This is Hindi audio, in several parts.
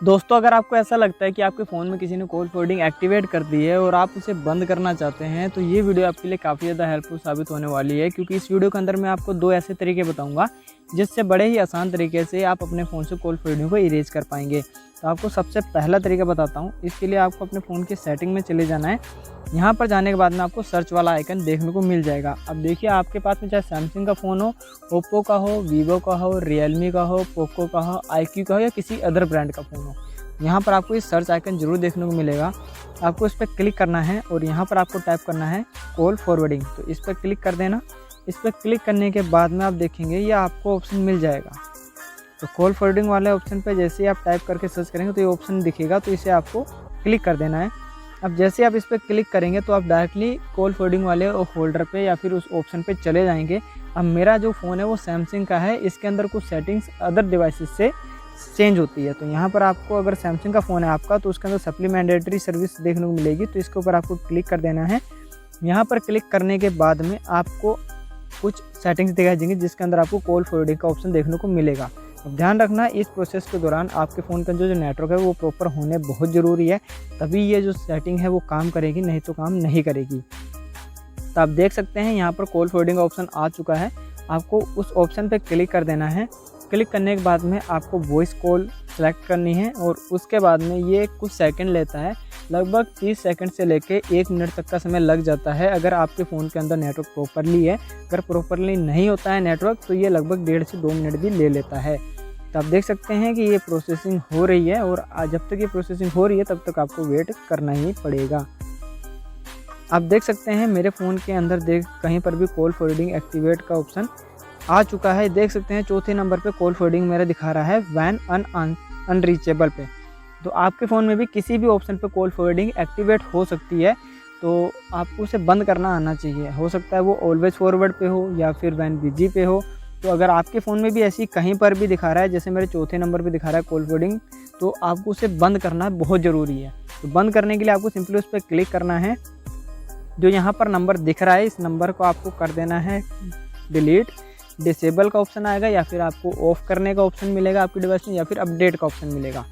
दोस्तों, अगर आपको ऐसा लगता है कि आपके फ़ोन में किसी ने कॉल फॉरवर्डिंग एक्टिवेट कर दी है और आप उसे बंद करना चाहते हैं, तो ये वीडियो आपके लिए काफ़ी ज़्यादा हेल्पफुल साबित होने वाली है, क्योंकि इस वीडियो के अंदर मैं आपको 2 ऐसे तरीके बताऊंगा जिससे बड़े ही आसान तरीके से आप अपने फ़ोन से कॉल फॉरवर्डिंग को इरेज कर पाएंगे। तो आपको सबसे पहला तरीका बताता हूँ। इसके लिए आपको अपने फ़ोन की सेटिंग में चले जाना है। यहाँ पर जाने के बाद में आपको सर्च वाला आइकन देखने को मिल जाएगा। अब देखिए, आपके पास में चाहे सैमसंग का फ़ोन हो, ओप्पो का हो, वीवो का हो, रियलमी का हो, पोको का हो, iQOO का हो या किसी अदर ब्रांड का फ़ोन हो, यहाँ पर आपको ये सर्च आइकन जरूर देखने को मिलेगा। आपको इस पर क्लिक करना है और यहाँ पर आपको टाइप करना है कॉल फॉरवर्डिंग। तो इस पर क्लिक कर देना। इस पर क्लिक करने के बाद में आप देखेंगे ये आपको ऑप्शन मिल जाएगा। तो कॉल फॉरवर्डिंग वाले ऑप्शन पे जैसे ही आप टाइप करके सर्च करेंगे तो ये ऑप्शन दिखेगा, तो इसे आपको क्लिक कर देना है। अब जैसे आप इस पर क्लिक करेंगे तो आप डायरेक्टली कॉल फॉरवर्डिंग वाले फोल्डर पे या फिर उस ऑप्शन पे चले जाएंगे। अब मेरा जो फ़ोन है वो सैमसंग का है, इसके अंदर कुछ सेटिंग्स अदर डिवाइसेस से चेंज होती है। तो यहाँ पर आपको, अगर सैमसंग का फ़ोन है आपका, तो उसके अंदर सप्लीमेंट्री सर्विस देखने को मिलेगी। तो इसके ऊपर आपको क्लिक कर देना है। यहाँ पर क्लिक करने के बाद में आपको कुछ सेटिंग्स दिखाई देंगी जिसके अंदर आपको कॉल फॉरवर्डिंग का ऑप्शन देखने को मिलेगा। अब ध्यान रखना, इस प्रोसेस के दौरान आपके फ़ोन का जो नेटवर्क है वो प्रॉपर होने बहुत ज़रूरी है, तभी ये जो सेटिंग है वो काम करेगी, नहीं तो काम नहीं करेगी। तो आप देख सकते हैं यहाँ पर कॉल फॉरवर्डिंग का ऑप्शन आ चुका है। आपको उस ऑप्शन पर क्लिक कर देना है। क्लिक करने के बाद में आपको वॉइस कॉल सेलेक्ट करनी है और उसके बाद में ये कुछ सेकंड लेता है। लगभग 30 सेकंड से लेके 1 मिनट तक का समय लग जाता है अगर आपके फ़ोन के अंदर नेटवर्क प्रॉपरली है। अगर प्रॉपरली नहीं होता है नेटवर्क तो ये लगभग 1.5 से 2 मिनट भी ले लेता है। तो आप देख सकते हैं कि ये प्रोसेसिंग हो रही है और जब तक ये प्रोसेसिंग हो रही है तब तक आपको वेट करना ही पड़ेगा। आप देख सकते हैं मेरे फ़ोन के अंदर कहीं पर भी कॉल फॉरवर्डिंग एक्टिवेट का ऑप्शन आ चुका है। देख सकते हैं चौथे नंबर पे कॉल फॉरवर्डिंग मेरा दिखा रहा है वैन अनरीचेबल पे। तो आपके फ़ोन में भी किसी भी ऑप्शन पे कॉल फॉरवर्डिंग एक्टिवेट हो सकती है, तो आपको उसे बंद करना आना चाहिए। हो सकता है वो ऑलवेज फॉरवर्ड पे हो या फिर वैन बिजी पे हो। तो अगर आपके फ़ोन में भी ऐसी कहीं पर भी दिखा रहा है, जैसे मेरे चौथे नंबर पे दिखा रहा है कॉल फॉरवर्डिंग, तो आपको उसे बंद करना बहुत ज़रूरी है। तो बंद करने के लिए आपको सिंपली उस पर क्लिक करना है। जो यहाँ पर नंबर दिख रहा है इस नंबर को आपको कर देना है डिलीट। डिसेबल का ऑप्शन आएगा या फिर आपको ऑफ़ करने का ऑप्शन मिलेगा आपकी डिवाइस में, या फिर अपडेट का ऑप्शन मिलेगा।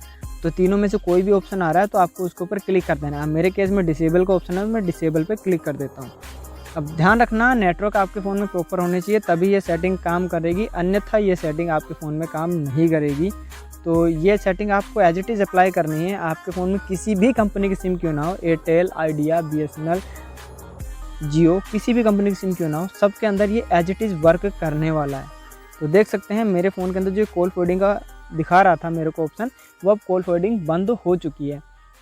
तो तीनों में से कोई भी ऑप्शन आ रहा है तो आपको उसके ऊपर क्लिक कर देना है। मेरे केस में डिसेबल का ऑप्शन है, मैं डिसेबल पे क्लिक कर देता हूँ। अब ध्यान रखना, नेटवर्क आपके फ़ोन में प्रॉपर होने चाहिए तभी ये सेटिंग काम करेगी, अन्यथा ये सेटिंग आपके फ़ोन में काम नहीं करेगी। तो ये सेटिंग आपको एज इट इज़ अप्लाई करनी है। आपके फ़ोन में किसी भी कंपनी की सिम क्यों ना हो, एयरटेल, आइडिया, BSNL, जियो, किसी भी कंपनी की सिम क्यों ना हो, सबके अंदर ये एज इट इज़ वर्क करने वाला है। तो देख सकते हैं मेरे फ़ोन के अंदर जो कॉल फॉरवर्डिंग का दिखा रहा था मेरे को ऑप्शन, वो अब कॉल फॉरवर्डिंग बंद हो चुकी है।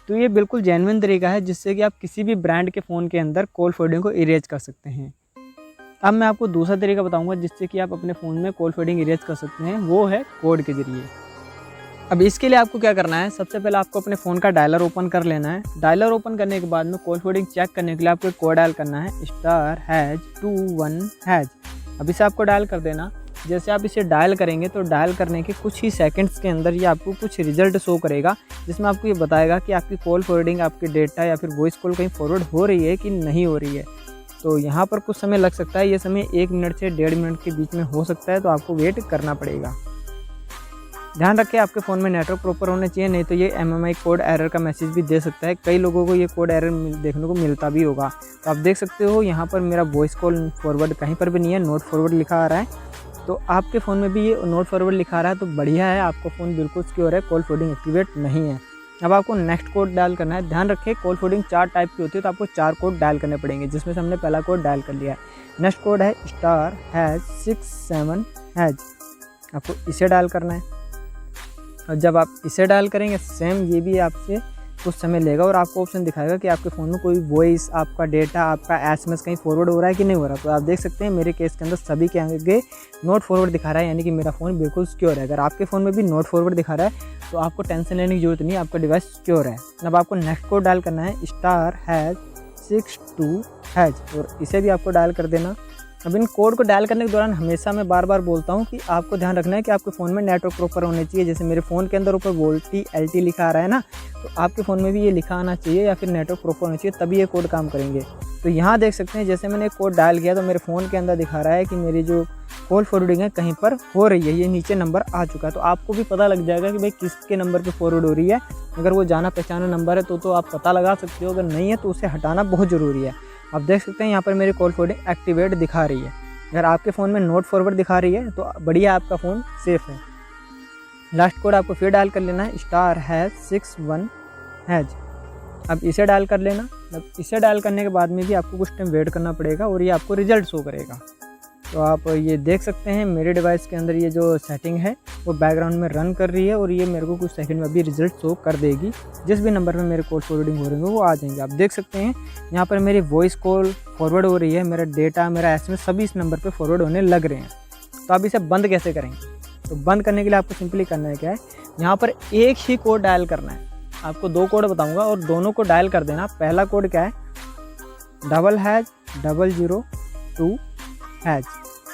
तो ये बिल्कुल जेन्युइन तरीका है जिससे कि आप किसी भी ब्रांड के फ़ोन के अंदर कॉल फॉरवर्डिंग को इरेज कर सकते हैं। अब मैं आपको दूसरा तरीका बताऊंगा जिससे कि आप अपने फ़ोन में कॉल फॉरवर्डिंग इरेज कर सकते हैं, वो है कोड के ज़रिए। अब इसके लिए आपको क्या करना है, सबसे पहले आपको अपने फ़ोन का डायलर ओपन कर लेना है। डायलर ओपन करने के बाद में कॉल फॉरवर्डिंग चेक करने के लिए आपको एक कोड डायल करना है, *#21#। अब इसे आपको डायल कर देना। जैसे आप इसे डायल करेंगे तो डायल करने के कुछ ही सेकंड्स के अंदर ये आपको कुछ रिजल्ट शो करेगा, जिसमें आपको ये बताएगा कि आपकी कॉल फॉरवर्डिंग, आपके डेटा या फिर वॉइस कॉल कहीं फॉरवर्ड हो रही है कि नहीं हो रही है। तो यहाँ पर कुछ समय लग सकता है, ये समय 1 मिनट से 1.5 मिनट के बीच में हो सकता है, तो आपको वेट करना पड़ेगा। ध्यान रखें आपके फ़ोन में नेटवर्क प्रॉपर होना चाहिए, नहीं तो ये MMI कोड एरर का मैसेज भी दे सकता है। कई लोगों को ये कोड एरर देखने को मिलता भी होगा। तो आप देख सकते हो यहाँ पर मेरा वॉइस कॉल फॉरवर्ड कहीं पर भी नहीं है, नोट फॉरवर्ड लिखा आ रहा है। तो आपके फ़ोन में भी ये नोट फॉरवर्ड लिखा रहा है तो बढ़िया है, आपका फ़ोन बिल्कुल सिक्योर है, कॉल फॉरवर्डिंग एक्टिवेट नहीं है। अब आपको नेक्स्ट कोड डायल करना है। ध्यान रखें कॉल फॉरवर्डिंग 4 टाइप की होती है, तो आपको 4 कोड डायल करने पड़ेंगे, जिसमें से हमने पहला कोड डायल कर लिया है। नेक्स्ट कोड है *#67#। आपको इसे डायल करना है और जब आप इसे डायल करेंगे सेम ये भी आपसे कुछ समय लेगा और आपको ऑप्शन दिखाएगा कि आपके फ़ोन में कोई वॉइस, आपका डेटा, आपका SMS कहीं फॉरवर्ड हो रहा है कि नहीं हो रहा। तो आप देख सकते हैं मेरे केस के अंदर सभी के आगे नोट फॉरवर्ड दिखा रहा है, यानी कि मेरा फ़ोन बिल्कुल सिक्योर है। अगर आपके फ़ोन में भी नोट फॉरवर्ड दिखा रहा है तो आपको टेंशन लेने की जरूरत नहीं है, आपका डिवाइस सिक्योर है। अब आपको नेक्स्ट कोड डायल करना है *#62# और इसे भी आपको डायल कर देना। अब इन कोड को डायल करने के दौरान हमेशा मैं बार बार बोलता हूँ कि आपको ध्यान रखना है कि आपके फ़ोन में नेटवर्क प्रॉपर होने चाहिए। जैसे मेरे फ़ोन के अंदर ऊपर वोल्टी LT लिखा आ रहा है ना, तो आपके फ़ोन में भी ये लिखा आना चाहिए या फिर नेटवर्क प्रॉपर होना चाहिए, तभी ये कोड काम करेंगे। तो यहाँ देख सकते हैं जैसे मैंने कोड डायल किया तो मेरे फ़ोन के अंदर दिखा रहा है कि मेरी जो कॉल फॉरवर्डिंग है कहीं पर हो रही है, ये नीचे नंबर आ चुका है। तो आपको भी पता लग जाएगा कि भाई किसके नंबर पे फॉरवर्ड हो रही है। अगर वो जाना पहचाना नंबर है तो आप पता लगा सकते हो, अगर नहीं है तो उसे हटाना बहुत ज़रूरी है। आप देख सकते हैं यहाँ पर मेरी कॉल फॉरवर्डिंग एक्टिवेट दिखा रही है। अगर आपके फ़ोन में नोट फॉरवर्ड दिखा रही है तो बढ़िया, आपका फ़ोन सेफ़ है। लास्ट कोड आपको फिर डायल कर लेना है, *61#। अब इसे डायल कर लेना। अब इसे डायल करने के बाद में भी आपको कुछ टाइम वेट करना पड़ेगा और ये आपको रिजल्ट शो करेगा। तो आप ये देख सकते हैं मेरे डिवाइस के अंदर ये जो सेटिंग है वो बैकग्राउंड में रन कर रही है और ये मेरे को कुछ सेकंड में अभी रिजल्ट शो कर देगी। जिस भी नंबर पे मेरे कॉल फॉरवर्डिंग हो रही है वो आ जाएंगे। आप देख सकते हैं यहाँ पर मेरी वॉइस कॉल फॉरवर्ड हो रही है, मेरा डेटा, मेरा SMS सभी इस नंबर पर फॉरवर्ड होने लग रहे हैं। तो आप इसे बंद कैसे करेंगे? तो बंद करने के लिए आपको सिंपली करना है क्या है, यहाँ पर एक ही कोड डायल करना है। आपको 2 कोड बताऊंगा और दोनों को डायल कर देना। पहला कोड क्या है, #002#।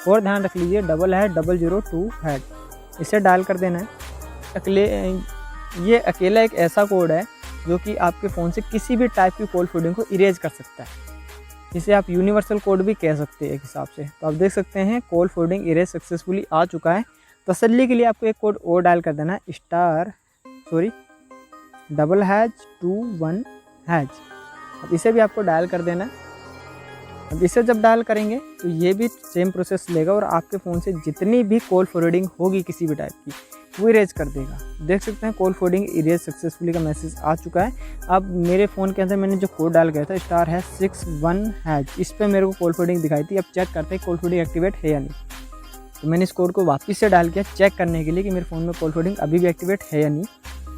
और ध्यान रख लीजिए, #002#। इसे डायल कर देना है। ये अकेला एक ऐसा कोड है जो कि आपके फ़ोन से किसी भी टाइप की कॉल फॉरवर्डिंग को इरेज कर सकता है। इसे आप यूनिवर्सल कोड भी कह सकते हैं एक हिसाब से। तो आप देख सकते हैं कॉल फॉरवर्डिंग इरेज सक्सेसफुली आ चुका है। तसल्ली के लिए आपको एक कोड और डायल कर देना है, *21#। अब इसे भी आपको डायल कर देना है। अब इसे जब डायल करेंगे तो ये भी सेम प्रोसेस लेगा और आपके फ़ोन से जितनी भी कॉल फॉरवर्डिंग होगी किसी भी टाइप की वो इरेज कर देगा। देख सकते हैं कॉल फॉरवर्डिंग इरेज सक्सेसफुली का मैसेज आ चुका है। अब मेरे फ़ोन के अंदर मैंने जो कोड डाल किया था *61#, इस पर मेरे को कॉल फॉरवर्डिंग दिखाई थी। अब चेक करते हैं कॉल फॉरवर्डिंग एक्टिवेट है या नहीं। तो मैंने इस कोड को वापस से डाल किया चेक करने के लिए कि मेरे फ़ोन में कॉल फॉरवर्डिंग अभी भी एक्टिवेट है या नहीं।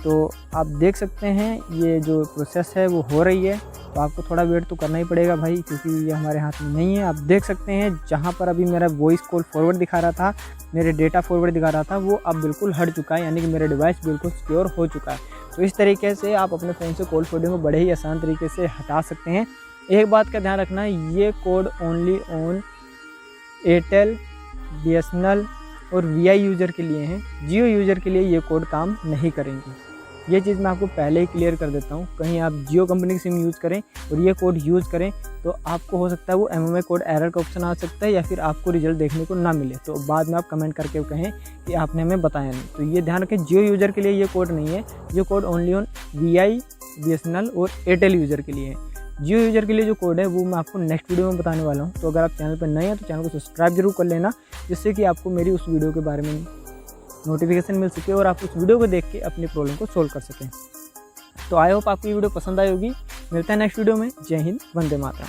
तो आप देख सकते हैं ये जो प्रोसेस है वो हो रही है। तो आपको थोड़ा वेट तो करना ही पड़ेगा भाई, क्योंकि ये हमारे हाथ में नहीं है। आप देख सकते हैं जहाँ पर अभी मेरा वॉइस कॉल फॉरवर्ड दिखा रहा था, मेरे डेटा फॉरवर्ड दिखा रहा था, वो अब बिल्कुल हट चुका है, यानी कि मेरा डिवाइस बिल्कुल सिक्योर हो चुका है। तो इस तरीके से आप अपने फ़ोन से कॉल फॉरवर्डिंग को बड़े ही आसान तरीके से हटा सकते हैं। एक बात का ध्यान रखना, ये code only on Airtel, BSNL और VI यूज़र के लिए हैं। जियो यूज़र के लिए ये कोड काम नहीं करेंगे। ये चीज़ मैं आपको पहले ही क्लियर कर देता हूँ। कहीं आप जियो कंपनी की सिम यूज़ करें और ये कोड यूज़ करें तो आपको हो सकता है वो MMA कोड एरर का ऑप्शन आ सकता है या फिर आपको रिजल्ट देखने को ना मिले। तो बाद में आप कमेंट करके कहें कि आपने हमें बताया नहीं। तो ये ध्यान रखें, जियो यूज़र के लिए ये कोड नहीं है। ये code only on VI, BSNL और एयरटेल यूज़र के लिए है। जियो यूज़र के लिए जो कोड है वो मैं आपको नेक्स्ट वीडियो में बताने वाला हूँ। तो अगर आप चैनल पर नए हैं तो चैनल को सब्सक्राइब जरूर कर लेना, जिससे कि आपको मेरी उस वीडियो के बारे में नोटिफिकेशन मिल सके और आप उस वीडियो को देख के अपनी प्रॉब्लम को सोल्व कर सकें। तो आई होप आपको ये वीडियो पसंद आई होगी। मिलते हैं नेक्स्ट वीडियो में। जय हिंद, वंदे मातरम।